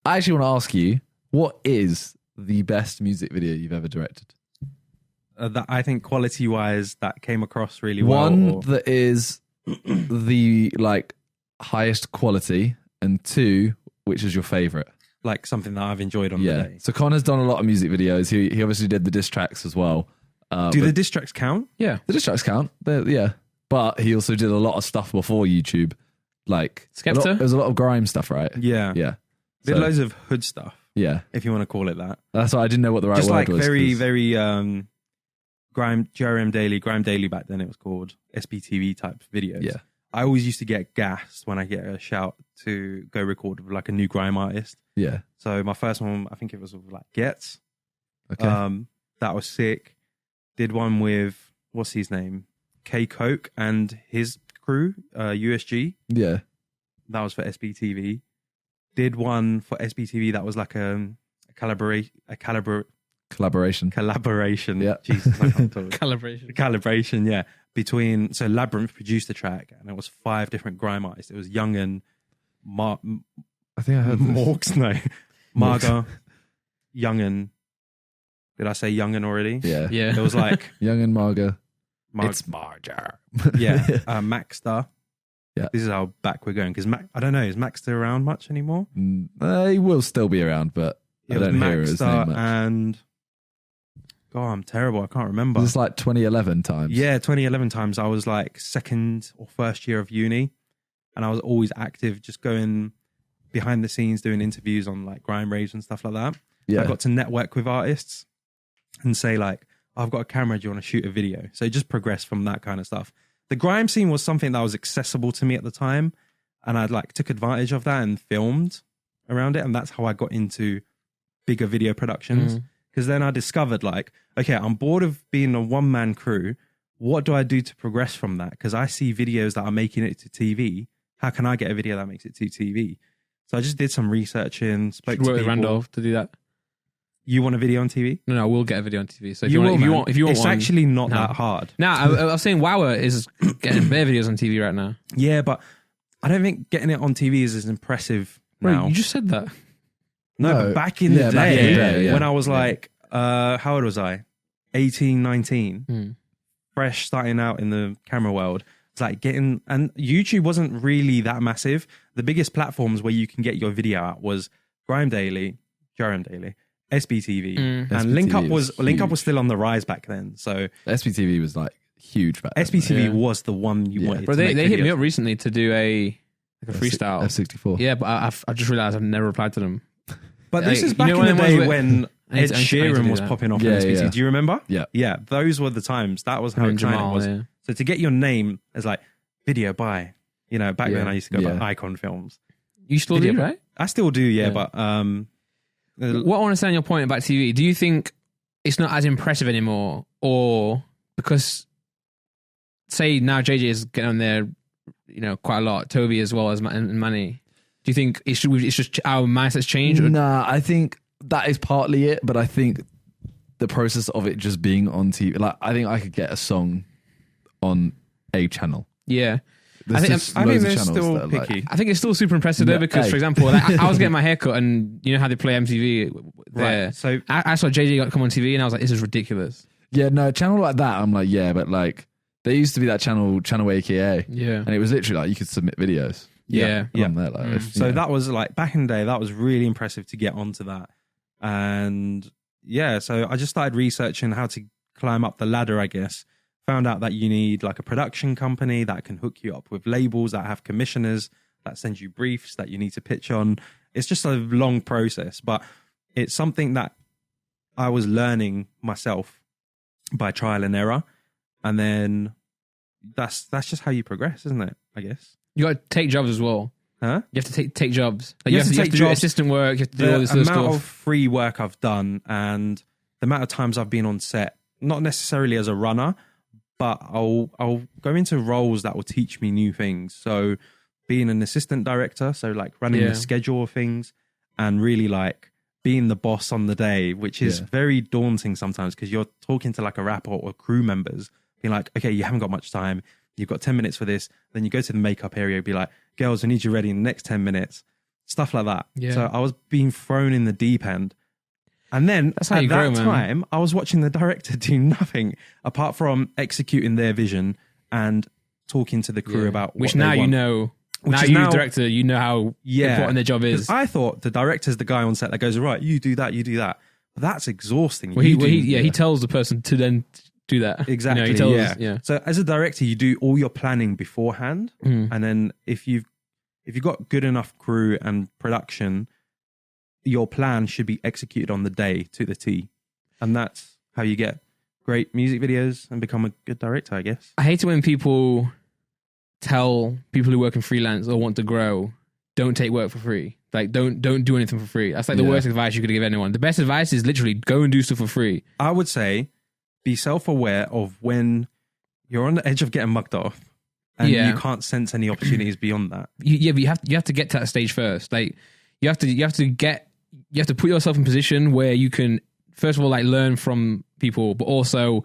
I actually want to ask you, what is the best music video you've ever directed? That I think quality-wise, that came across really well. One that is the like highest quality, and two, which is your favorite? Like something that I've enjoyed on the day. So Connor's done a lot of music videos. He obviously did the diss tracks as well. Do the diss tracks count? Yeah. The diss tracks count. Yeah. But he also did a lot of stuff before YouTube. Like Skepta? There's a lot of grime stuff, right? Yeah. Yeah. Did So, loads of hood stuff, yeah. if you want to call it that. That's why I didn't know what the right Just word like was. very, 'cause- very grime daily back then it was called SBTV type videos. Yeah. I always used to get gassed when I get a shout to go record with like a new grime artist. Yeah. So my first one, I think it was with like Gets. Okay. That was sick. Did one with, what's his name? K Coke and his crew, USG. Yeah. That was for SBTV. Did one for SBTV that was like a collaboration. Yeah. Jesus, I can't talk. Calibration. Yeah. Between, so Labyrinth produced the track and it was 5 different grime artists. It was Young'un, I think I heard this. Morgs, no. Marga, Young'un. Did I say Young'un already? Yeah. Yeah. It was like, Young and Marga. Mar- It's Marger. yeah, Maxstar. Yeah. This is how back we're going. Because I don't know, is Maxstar around much anymore? He will still be around, but I It was don't hear his name Maxstar much. and, God, I'm terrible. I can't remember. This is like 2011 times. Yeah, 2011 times. I was like second or first year of uni, and I was always active, just going behind the scenes, doing interviews on like grime raves and stuff like that. Yeah. I got to network with artists and say like, I've got a camera, do you want to shoot a video? So it just progressed from that kind of stuff. The grime scene was something that was accessible to me at the time, and I like took advantage of that and filmed around it, and that's how I got into bigger video productions. Because then I discovered like, okay, I'm bored of being a one-man crew. What do I do to progress from that? Because I see videos that are making it to TV. How can I get a video that makes it to TV? So I just did some research and spoke Should to work with people. Randolph to do that. You want a video on TV? No, we'll get a video on TV. So if You you, will, want, man. if you want it's one, actually not no. that hard. Nah, I was saying Wower is getting bare videos on TV right now. Yeah, but I don't think getting it on TV is as impressive now. Right, you just said that. No, No. but back in the Yeah, back in day, the day, yeah. when I was Yeah. like, how old was I? 18, 19. Fresh, starting out in the camera world. It's like getting, and YouTube wasn't really that massive. The biggest platforms where you can get your video out was Grime Daily, Durham Daily, SBTV, and SBTV Link Up was was huge. still on the rise back then. So SBTV was like huge back then. SBTV Yeah. was the one you Yeah. wanted. But to they make hit me videos. up recently to do a freestyle. F64. Yeah, but I just realized I've never replied to them. But this Like, is you back know in the when day ones when I need Ed to- I need to Sheeran do was that. popping off Yeah, on SBT. yeah. Do you remember? Yeah. Yeah, those were the times. That was how And exciting it Jamal, was. yeah. So to get your name as like video by, you know, back then Yeah. I used to go by Yeah. Icon Films. You still Video do, by. right? I still do, yeah, Yeah. but What I want to say on your point about TV, do you think it's not as impressive anymore, or because say now JJ is getting on there, you know, quite a lot, Toby as well as and Manny. Do you think it's just our mindsets change? Or, Nah, I think that is partly it, but I think the process of it just being on TV, like I think I could get a song on a channel. yeah. There's I think- just I think loads of they're channels still that are like- picky. I think it's still super impressive though, No, because hey. for example, like, I was getting my haircut and you know how they play MTV there. Right. So I saw JJ come on TV and I was like, this is ridiculous. yeah, no, a channel like that, I'm like, yeah, but like there used to be that channel AKA, Yeah. and it was literally like you could submit videos. Yeah. on there, like, if, So you know. that was like back in the day, that was really impressive to get onto that. And yeah, so I just started researching how to climb up the ladder, I guess. Found out that you need like a production company that can hook you up with labels that have commissioners that send you briefs that you need to pitch on. It's just a long process, but it's something that I was learning myself by trial and error. And then that's just how you progress, isn't it? I guess. You got to take jobs as well. Uh-huh. Huh? You have to take jobs. Like, You you have have to to take do jobs. assistant work. You have to do all The this other amount stuff. of free work I've done and the amount of times I've been on set, not necessarily as a runner, but I'll go into roles that will teach me new things. So being an assistant director, so like running Yeah. the schedule of things and really like being the boss on the day, which is Yeah. very daunting sometimes because you're talking to like a rapper or crew members being like, okay, you haven't got much time. You've got 10 minutes for this. Then you go to the makeup area, be like, girls, we need you ready in the next 10 minutes. stuff like that. Yeah. So I was being thrown in the deep end. And then That's how at you that grow, man. time, I was watching the director do nothing apart from executing their vision and talking to the crew about which what now they you want. know. Which Now is you, now- director, you know how important their job 'Cause is. I thought the director's the guy on set that goes, right, you do that, you do that. But that's exhausting. Well, You he do- tells the person to then do that. Exactly. You know, he tells, yeah. So as a director, you do all your planning beforehand, Mm. and then if you've got good enough crew and production, your plan should be executed on the day to the T, and that's how you get great music videos and become a good director, I guess. I hate it when people tell people who work in freelance or want to grow, don't take work for free. Like, don't do anything for free. That's like the worst advice you could give anyone. The best advice is literally go and do stuff for free. I would say be self-aware of when you're on the edge of getting mugged off and you can't sense any opportunities beyond that. But you have to get to that stage first. Like, you have to put yourself in a position where you can, first of all, like, learn from people, but also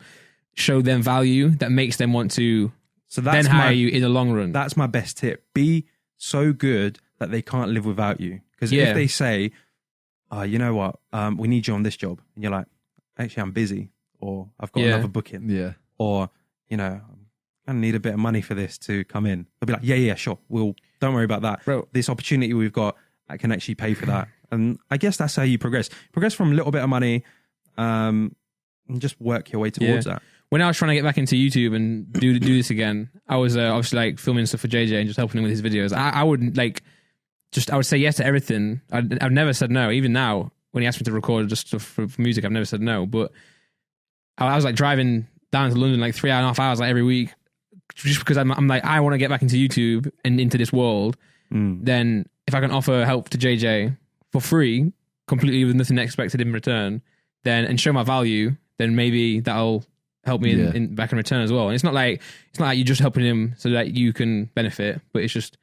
show them value that makes them want to then hire you in the long run. That's my best tip. Be so good that they can't live without you. Because if they say, you know what, we need you on this job, and you're like, actually, I'm busy, or I've got another booking, or, you know, I need a bit of money for this to come in. They'll be like, yeah, sure. Don't worry about that. Bro. This opportunity we've got, I can actually pay for that. And I guess that's how you progress. Progress from a little bit of money, and just work your way towards that. When I was trying to get back into YouTube and do this again, I was obviously like filming stuff for JJ and just helping him with his videos. I would I would say yes to everything. I've never said no. Even now, when he asked me to record just stuff for music, I've never said no. But I was like driving down to London like 3.5 hours like every week, just because I'm like, I want to get back into YouTube and into this world. Then if I can offer help to JJ for free, completely with nothing expected in return, then and show my value, then maybe that'll help me in back in return as well. And it's not like you're just helping him so that you can benefit, but it's just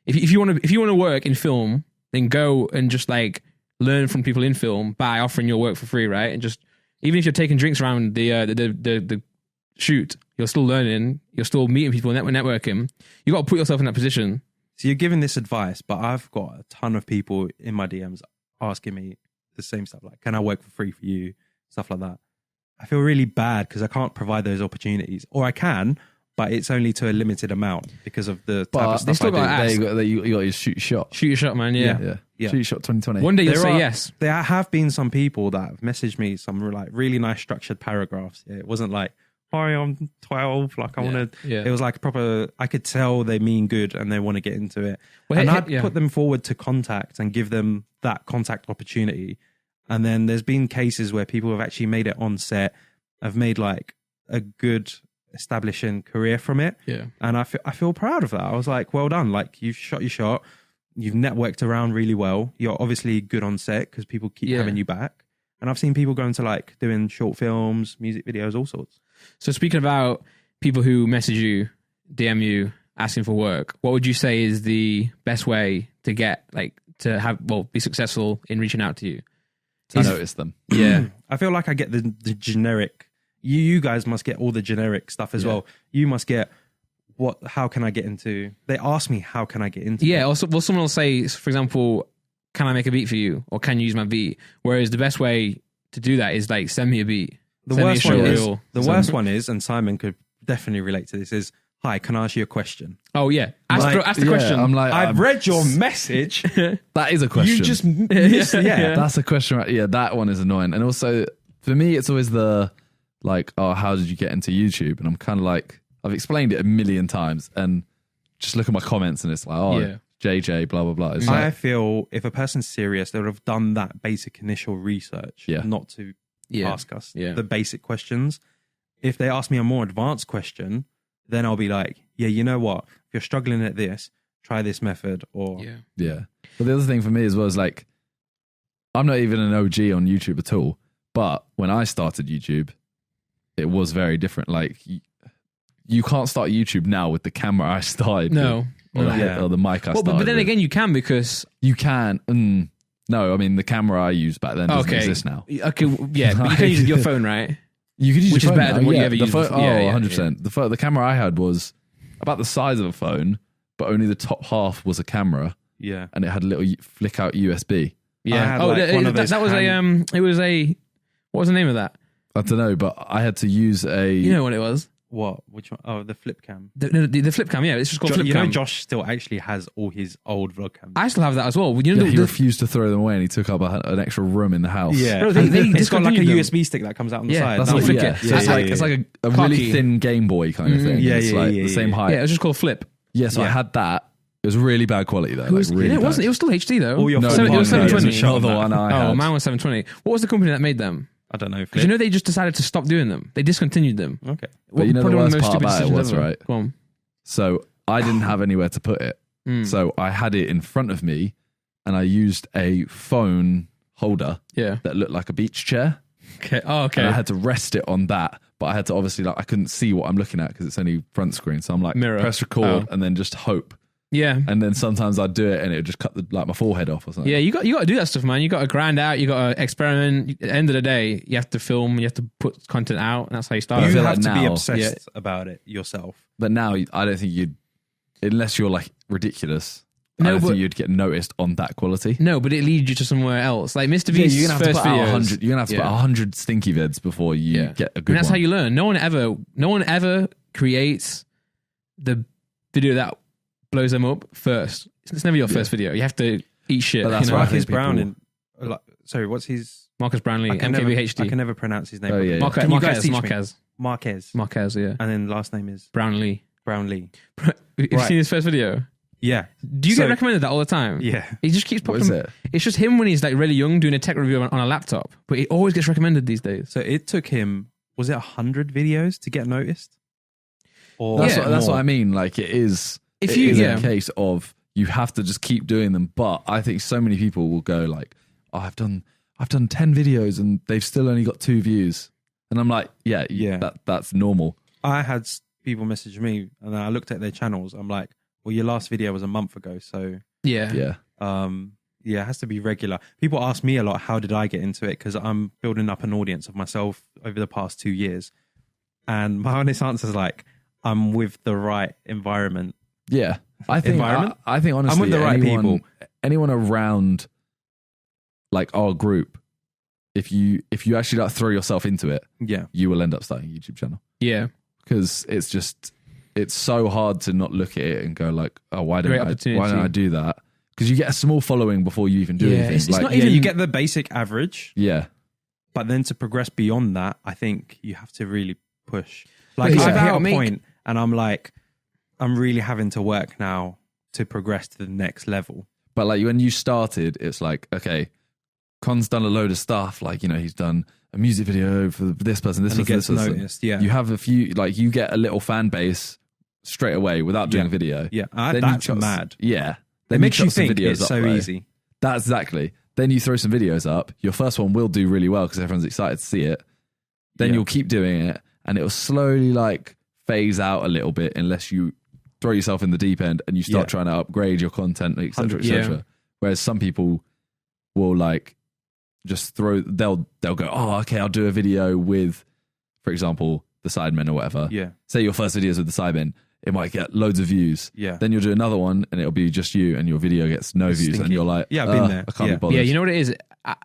if you want to work in film, then go and just like learn from people in film by offering your work for free, right? And just even if you're taking drinks around the shoot, you're still learning, you're still meeting people, networking. You got to put yourself in that position. So you're giving this advice, but I've got a ton of people in my DMs asking me the same stuff, like, can I work for free for you? Stuff like that. I feel really bad because I can't provide those opportunities, or I can, but it's only to a limited amount because of the type of stuff I do. You got your shoot shot. Shoot your shot, man. Yeah. Shoot your shot 2020. One day you'll say yes. There have been some people that have messaged me some like really nice structured paragraphs. It wasn't like, hi, I'm 12. Like I want to. Yeah. It was like proper. I could tell they mean good and they want to get into it. Well, and I'd put them forward to contact and give them that contact opportunity. And then there's been cases where people have actually made it on set, have made like a good establishing career from it. Yeah. And I feel proud of that. I was like, well done. Like you've shot your shot. You've networked around really well. You're obviously good on set because people keep having you back. And I've seen people go into like doing short films, music videos, all sorts. So speaking about people who message you, DM you, asking for work, what would you say is the best way to get be successful in reaching out to you? I notice them. Yeah. I feel like I get the generic. You guys must get all the generic stuff as well. You must get how can I get into? They ask me how can I get into? Yeah. Also, well, someone will say, for example, can I make a beat for you, or can you use my beat? Whereas the best way to do that is like send me a beat. The worst one is, and Simon could definitely relate to this, is, hi, can I ask you a question? Oh yeah, ask the question. I'm like, I've read your message. That is a question. You just missed, That's a question. Right? Yeah, that one is annoying. And also for me, it's always the like, oh, how did you get into YouTube? And I'm kind of like, I've explained it a million times, and just look at my comments, and it's like, oh, JJ, blah blah blah. It's I like, feel if a person's serious, they would have done that basic initial research, not to ask us the basic questions. If they ask me a more advanced question, then I'll be like, yeah, you know what? If you're struggling at this, try this method. Or But the other thing for me as well is like, I'm not even an OG on YouTube at all. But when I started YouTube, it was very different. Like, you can't start YouTube now with the camera I started with, or the mic I started but then with. again, you can, because you can. No, I mean the camera I used back then doesn't exist now. Okay, yeah, but you can use your phone, right? You could use which your is phone better now. than what you ever used. 100%. The camera I had was about the size of a phone, but only the top half was a camera. Yeah. and it had a little flick out USB. Yeah. one of those that was it was a, what was the name of that? I don't know, but I had to use a. You know what it was? What? Which one? Oh, the flip cam. The flip cam, yeah. It's just called flip You cam. know, Josh still actually has all his old vlog cams. I still have that as well. You know, Yeah, he refused to throw them away, and he took up an extra room in the house. Yeah. Bro, It's got like a discontinued them. USB stick that comes out on the Yeah, side. that's No, what flick yeah. it. So it's like a really Cocky. thin Game Boy kind of thing. Yeah, It's yeah, like yeah, the same yeah. height. Yeah, it was just called flip. Yeah, so I Yeah. had that. It was really bad quality though. It was, really it wasn't. bad. It was still HD though. All your No, it photos was mine are 720. shot Not on the that. one I Oh, had. mine was 720. What was the company that made them? I don't know. Because you know they just decided to stop doing them. They discontinued them. Okay. But you know the Probably one of worst most part stupid about it decisions was, ever. right? Go on. So I didn't have anywhere to put it. So I had it in front of me, and I used a phone holder Yeah. that looked like a beach chair. Okay. Oh, okay. And I had to rest it on that, but I had to obviously I couldn't see what I'm looking at because it's only front screen. So I'm like, Mirror. press record Oh. and then just hope. Yeah. And then sometimes I'd do it and it would just cut my forehead off or something. Yeah, you got to do that stuff, man. You got to grind out. You got to experiment. At the end of the day, you have to film. You have to put content out, and that's how you start. I You feel have like to be now- obsessed about it yourself. But now I don't think you'd, unless you're like ridiculous, I No, don't but- think you'd get noticed on that quality. No, but it leads you to somewhere else. Like Mr. Yeah, Beast's you're gonna have to first put out videos. 100. You're gonna have to put Yeah. 100 stinky vids before you Yeah. get a good And that's one. how you learn. No one ever creates the video that blows them up first. It's never your first video. You have to eat shit. But that's you know? why I Marcus think people- Brown and sorry, what's his? Marcus Brownlee, I can never- MKBHD. I can never pronounce his name. Oh, yeah, yeah. Marquez, Can you guys Marquez, teach me? Marquez, yeah. And then last name is Brownlee. Brownlee. You've Right. seen his first video? Yeah. Do you So- get recommended that all the time? Yeah. He just keeps What popping. is it? It's just him when he's like really young doing a tech review on a laptop, but he always gets recommended these days. So it took him, was it 100 videos to get noticed? Or That's, Yeah. that's more? what I mean. Like it is. If It you- is yeah. a case of you have to just keep doing them. But I think so many people will go like, "Oh, I've done 10 videos and they've still only got 2 views," and I'm like, "Yeah, Yeah. that's normal." I had people message me and I looked at their channels. I'm like, well, your last video was a month ago. So, Yeah. Yeah, yeah, it has to be regular. People ask me a lot, how did I get into it? Because I'm building up an audience of myself over the past 2 years. And my honest answer is like, I'm with the right environment. yeah. I think Environment? I think honestly, I'm with the right anyone around like our group, if you actually like throw yourself into it, Yeah. you will end up starting a YouTube channel Yeah. because it's so hard to not look at it and go like, "Oh, why Great don't opportunity. I do that?" Because you get a small following before you even do Yeah, anything. it's Like, not Yeah, even- you get the basic average, yeah, but then to progress beyond that, I think you have to really push. Like, it's I've hit about a make- point and I'm like, I'm really having to work now to progress to the next level. but like when you started, it's like, okay, Con's done a load of stuff. Like, you know, he's done a music video for this person, this And it person, gets this person. noticed. Yeah. You have a few, like you get a little fan base straight away without doing Yeah. a video. Yeah. Then you That's chuck- mad. Yeah. It Then makes you chuck some think videos it's up, so right? easy. That's exactly. Then you throw some videos up. Your first one will do really well because everyone's excited to see it. Then Yeah. you'll keep doing it and it'll slowly like phase out a little bit unless you throw yourself in the deep end and you start Yeah. trying to upgrade your content, etc., 100%. etc. Whereas some people will like just they'll go, "Oh, okay, I'll do a video with, for example, the Sidemen or whatever." Yeah. Say your first video is with the Sidemen, it might get loads of views. Yeah. Then you'll do another one and it'll be just you and your video gets no It's views and stinky. you're like, Yeah, I've been there. I can't Yeah. be bothered. Yeah, you know what it is?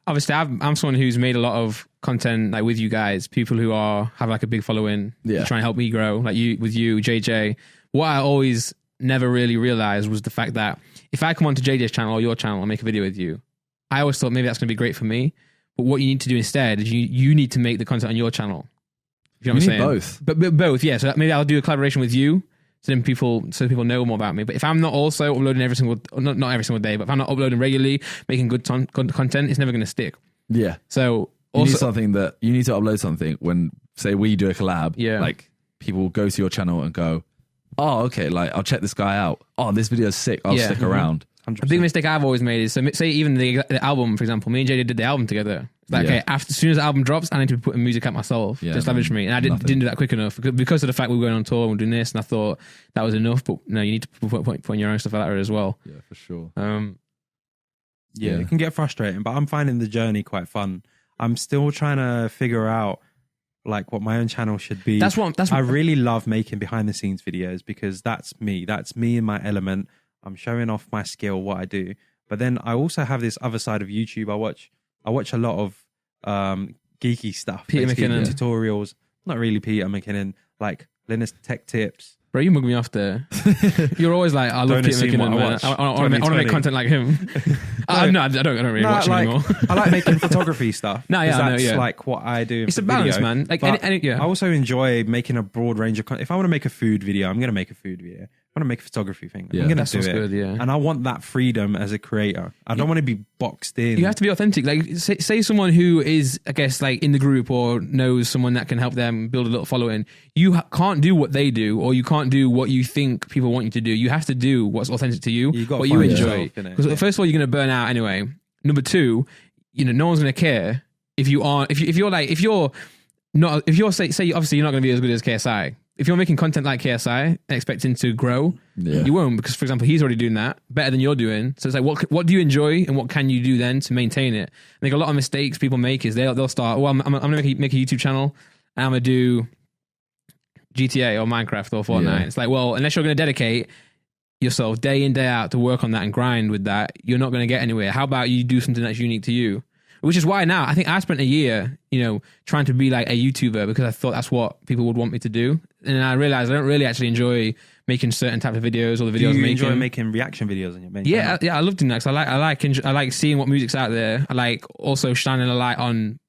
Obviously, I'm someone who's made a lot of content like with you guys, people who have like a big following, Yeah. trying to help me grow, like with you, JJ. What I always never really realized was the fact that if I come onto JJ's channel or your channel and make a video with you, I always thought maybe that's going to be great for me. But what you need to do instead is you need to make the content on your channel. You know what I'm need saying? both. But both, yeah. So maybe I'll do a collaboration with you. So then people know more about me. But if I'm not also uploading every single, not every single day, but if I'm not uploading regularly, making good content, it's never going to stick. Yeah. So You also, need something that you need to upload something when, say, we do a collab. Yeah. Like people will go to your channel and go, "Oh, okay, like I'll check this guy out. Oh, this video's sick. I'll Yeah. stick Mhm. around." 100%. a big mistake I've always made is, so say even the album, for example, me and JJ did the album together. It's like, Yeah. okay, as soon as the album drops, I need to be putting music out myself Yeah, to establish man, me. And I nothing. didn't do that quick enough because of the fact we were going on tour and we're doing this, and I thought that was enough. But no, you need to put in your own stuff out there as well. Yeah, for sure. Yeah, Yeah. it can get frustrating, but I'm finding the journey quite fun. I'm still trying to figure out like what my own channel should be. That's I really love making behind the scenes videos because that's me. That's me in my element. I'm showing off my skill, what I do. But then I also have this other side of YouTube. I watch a lot of geeky stuff. Peter McKinnon. Tutorials. Not really Peter McKinnon, like Linus Tech Tips. Bro, you mug me off there. You're always like, I love Peter McKinnon, man. I want to make content like him. I don't really watch him anymore. I like making photography stuff. No, yeah, that's I know, like what I do. It's a balance, man. Like, I also enjoy making a broad range of content. If I want to make a food video, I'm going to make a food video. If I want to make a photography thing, I'm going to do it. Good, yeah. And I want that freedom as a creator. I don't want to be boxed in. You have to be authentic. Like, say someone who is, I guess, like in the group or knows someone that can help them build a little following. You can't do what they do, or you can't do what you think people want you to do. You have to do what's authentic to you, what you enjoy. Because first of all, you're going to burn out anyway. Number two, no one's going to care if you aren't. If you're say obviously you're not going to be as good as KSI. If you're making content like KSI and expecting to grow, you won't, because, for example, he's already doing that better than you're doing. So it's like, what do you enjoy and what can you do then to maintain it? I think a lot of mistakes people make is they'll start, I'm going to make a YouTube channel and I'm going to do GTA or Minecraft or Fortnite. Yeah. It's like, well, unless you're going to dedicate yourself day in, day out to work on that and grind with that, you're not going to get anywhere. How about you do something that's unique to you? Which is why now I think I spent a year, trying to be like a YouTuber, because I thought that's what people would want me to do. And I realized I don't really actually enjoy making certain types of videos or the videos I'm making. Do you enjoy making reaction videos on your main channel? Yeah, I love doing that. Cause I like seeing what music's out there. I like also shining a light on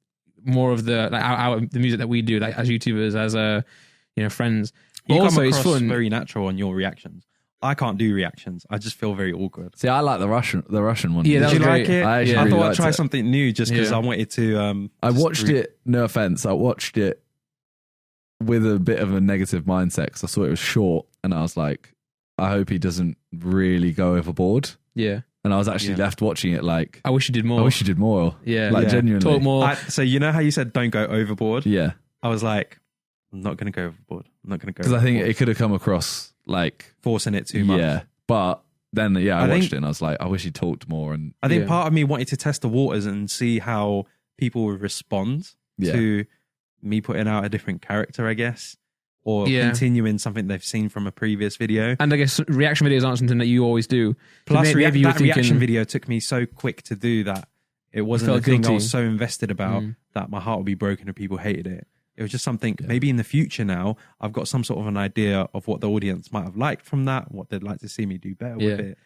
more of the the music that we do, like as YouTubers, as friends. But you also, come it's across fun. very natural on your reactions. I can't do reactions. I just feel very awkward. See, I like the Russian one. Yeah, Did you like it? I thought really I'd try it. something new just because I wanted to. I watched it. No offense, I watched it with a bit of a negative mindset because I saw it was short, and I was like, I hope he doesn't really go overboard. Yeah. And I was actually left watching it like, I wish you did more. I wish you did more. Yeah. Like genuinely. Talk more. So you know how you said don't go overboard? Yeah. I was like, I'm not going to go overboard. I'm not going to go because I think it could have come across like forcing it too much. Yeah. But then, I watched it and I was like, I wish he talked more. And I think part of me wanted to test the waters and see how people would respond to me putting out a different character, I guess, or continuing something they've seen from a previous video. And I guess reaction videos aren't something that you always do. Plus, reaction video took me so quick to do that. It wasn't a thing I was so invested about that my heart would be broken if people hated it. It was just something, maybe in the future now, I've got some sort of an idea of what the audience might have liked from that, what they'd like to see me do better with it.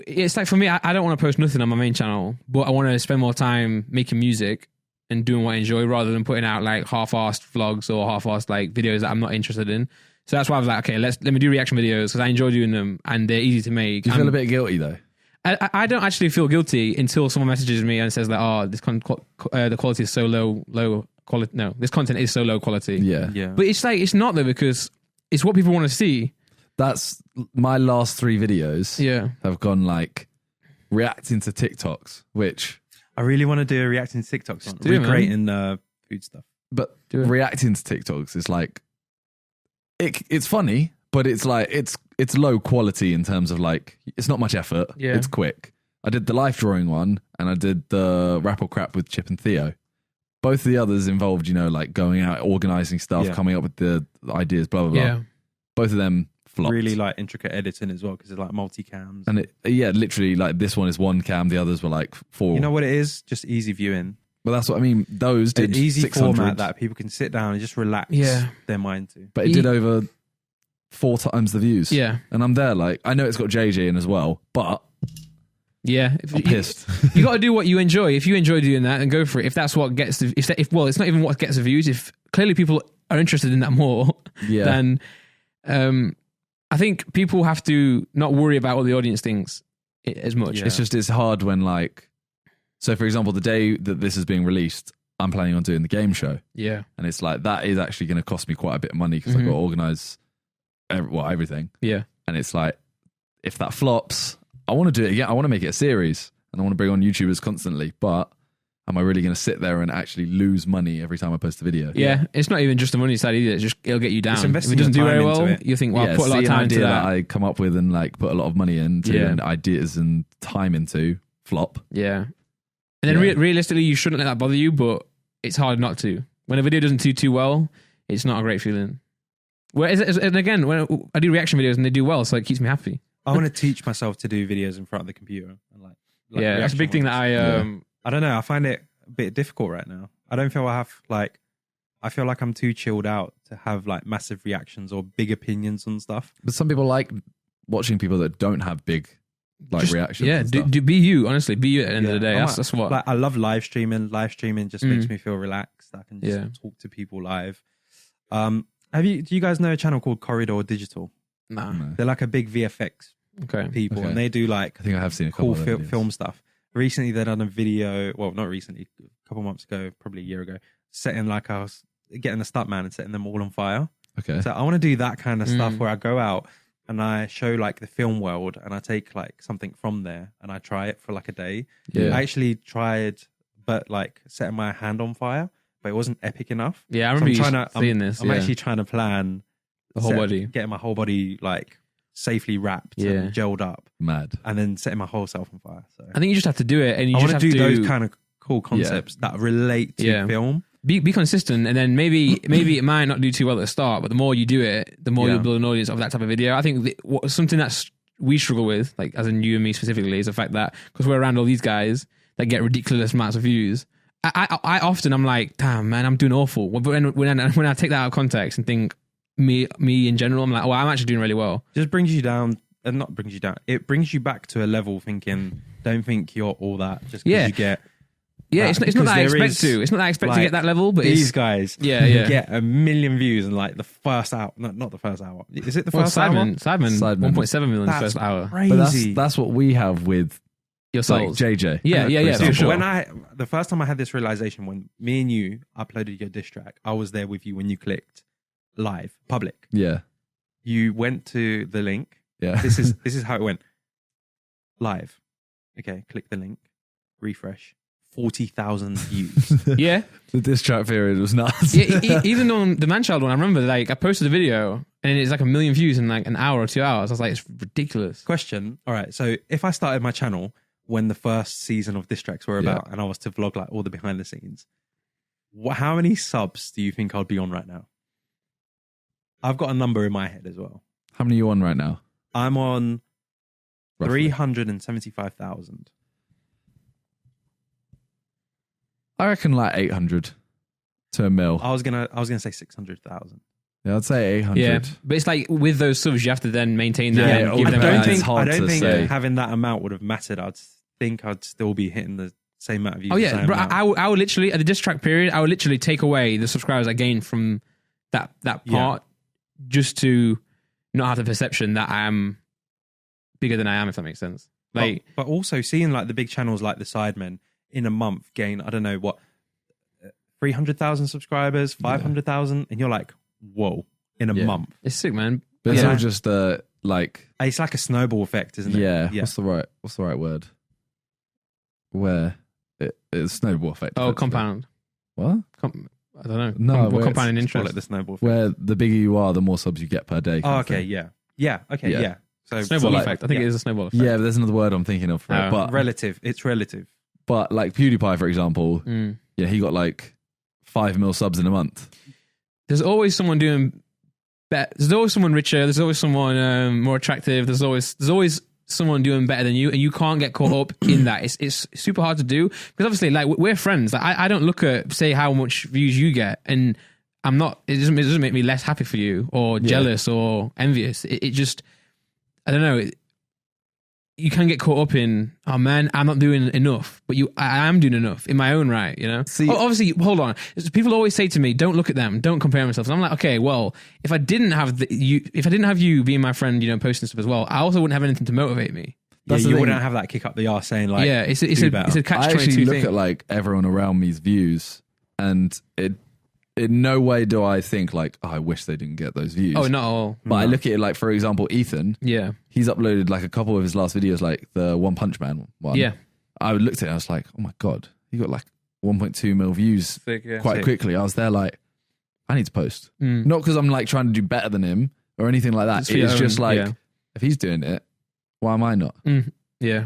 It's like, for me, I don't want to post nothing on my main channel, but I want to spend more time making music and doing what I enjoy rather than putting out like half-assed vlogs or half-assed like videos that I'm not interested in. So that's why I was like, okay, let me do reaction videos because I enjoy doing them and they're easy to make. Do you feel a bit guilty though? I don't actually feel guilty until someone messages me and says like, oh, the quality is so low quality. No, this content is so low quality. Yeah. But it's like, it's not though, because it's what people want to see. That's my last 3 videos. Have gone like reacting to TikToks, which I really want to do a reacting to TikToks on recreating food stuff. But reacting to TikToks is like it's funny, but it's like it's low quality in terms of like it's not much effort. Yeah. It's quick. I did the life drawing one and I did the Rap or Crap with Chip and Theo. Both of the others involved, like going out, organizing stuff, coming up with the ideas, blah, blah, blah. Yeah. Both of them flopped. Really like intricate editing as well, because it's like multi-cams. And literally like this one is 1 cam, the others were like 4. You know what it is? Just easy viewing. But that's what I mean. Those did an easy 600. format that people can sit down and just relax their mind to. But it did over 4 times the views. Yeah. And I'm there like, I know it's got JJ in as well, but... Yeah, I'm pissed. You got to do what you enjoy. If you enjoy doing that, then go for it. If that's what gets the, it's not even what gets the views. If clearly people are interested in that more, then I think people have to not worry about what the audience thinks as much. Yeah. It's hard when like, so for example, the day that this is being released, I'm planning on doing the game show. Yeah, and it's like that is actually going to cost me quite a bit of money because I've got to organize everything. Yeah, and it's like if that flops. I want to do it again. I want to make it a series and I want to bring on YouTubers constantly, but am I really going to sit there and actually lose money every time I post a video? Yeah. It's not even just the money side either. It'll get you down. If it doesn't do very well, you think, well, I'll put a lot of time into that. I come up with and like put a lot of money into and ideas and time into flop. Yeah. And then realistically, you shouldn't let that bother you, but it's hard not to. When a video doesn't do too well, it's not a great feeling. And again, when I do reaction videos and they do well, so it keeps me happy. I want to teach myself to do videos in front of the computer and like yeah, that's a big thing that I don't know. I find it a bit difficult right now. I don't feel I feel like I'm too chilled out to have like massive reactions or big opinions on stuff. But some people like watching people that don't have big reactions. Yeah, and stuff. do be you. Honestly, be you at the end of the day. I That's what. Like, I love live streaming. Live streaming just makes me feel relaxed. I can just talk to people live. Do you guys know a channel called Corridor Digital? Nah. No. They're like a big VFX people, Okay. and they do like I think I have seen a couple cool of film stuff. Recently, they done a video. Well, not recently, a couple months ago, probably a year ago, setting like I was getting a stuntman and setting them all on fire. Okay. So I want to do that kind of stuff where I go out and I show like the film world and I take like something from there and I try it for like a day. Yeah. I actually tried, but like setting my hand on fire, but it wasn't epic enough. Yeah, I remember seeing this. I'm actually trying to plan the whole body, getting my whole body like safely wrapped and gelled up, Mad, and then setting my whole self on fire. So I think you just have to do it, and you I just want have to to do those kind of cool concepts that relate to film. Be consistent, and then maybe it might not do too well at the start, but the more you do it, the more you'll build an audience of that type of video. I think something that's we struggle with, like as in you and me specifically, is the fact that because we're around all these guys that get ridiculous amounts of views. I often I'm like, damn man, I'm doing awful. But when I take that out of context and think me in general, I'm like, oh, I'm actually doing really well. Just brings you down, and not brings you down. It brings you back to a level thinking, don't think you're all that just because you get. Yeah, it's not that I expect to. It's not that I expect to get that level, but these guys get 1 million views in like the first hour. Not the first hour. Is it the first hour? Simon 1.7 million that's first hour. Crazy. But that's what we have with Your like souls. JJ. Yeah, for sure. When the first time I had this realization, when me and you uploaded your diss track, I was there with you when you clicked live, public. Yeah. You went to the link. Yeah. This is how it went. Live. Okay, click the link. Refresh. 40,000 views. Yeah. The diss track period was nuts. Even on the Manchild one, I remember like I posted a video and it's like 1 million views in like an hour or 2 hours. I was like, it's ridiculous. Question. All right. So if I started my channel when the first season of diss tracks were about and I was to vlog like all the behind the scenes, how many subs do you think I'd be on right now? I've got a number in my head as well. How many are you on right now? I'm on Roughly. 375,000. I reckon like 800 to a mil. I was gonna say 600,000. Yeah, I'd say 800. Yeah, but it's like with those subs, you have to then maintain that. Yeah, and give I them don't that. think- I hard don't to think say. having that amount would have mattered. I'd think I'd still be hitting the same amount of views. Oh the yeah, same bro, amount. I would literally at the diss track period, I would literally take away the subscribers I gained from that part just to not have the perception that I am bigger than I am, if that makes sense. Like, but also seeing like the big channels like the Sidemen in a month gain, I don't know what, 300,000 subscribers, 500,000, and you're like, whoa, in a month. it's sick, man. But it's all just like It's like a snowball effect, isn't it? yeah. What's the right word? Where it's snowball effect. Oh, compound. What? I don't know. No, where compounding Call interest. it the snowball effect. Where the bigger you are, the more subs you get per day. Oh, okay, yeah. Okay, Yeah. yeah. So Snowball like- effect. I think it is a snowball effect. Yeah, but there's another word I'm thinking of for Oh. it. But relative. It's relative. but like PewDiePie, for example, Mm. yeah, he got like 5 mil subs in a month. There's always someone doing better. There's always someone richer. There's always someone more attractive. There's always someone doing better than you, and you can't get caught up in that. It's super hard to do because obviously, like we're friends. Like, I don't look at say how much views you get, and I'm not. It doesn't make me less happy for you or jealous or envious. It just I don't know. You can get caught up in, oh man, I'm not doing enough, but I am doing enough in my own right, you know? See- obviously, hold on. People always say to me, don't look at them, don't compare myself. And I'm like, okay, well, if I didn't have you being my friend, you know, posting stuff as well, I also wouldn't have anything to motivate me. That's the you thing. wouldn't have that kick up the arse saying like, Yeah, it's a do better. catch I 22 actually look thing. at like everyone around me's views, and it in no way do I think like, oh, I wish they didn't get those views. Oh, not at all. But I look at it like, for example, Ethan. Yeah. He's uploaded like a couple of his last videos, like the One Punch Man one. Yeah. I looked at it and I was like, oh my God, he got like 1.2 mil views Sick, yeah. quite quickly. I was there like, I need to post. Mm. Not because I'm like trying to do better than him or anything like that. It's for your It's just own- like, yeah. if he's doing it, why am I not? Yeah.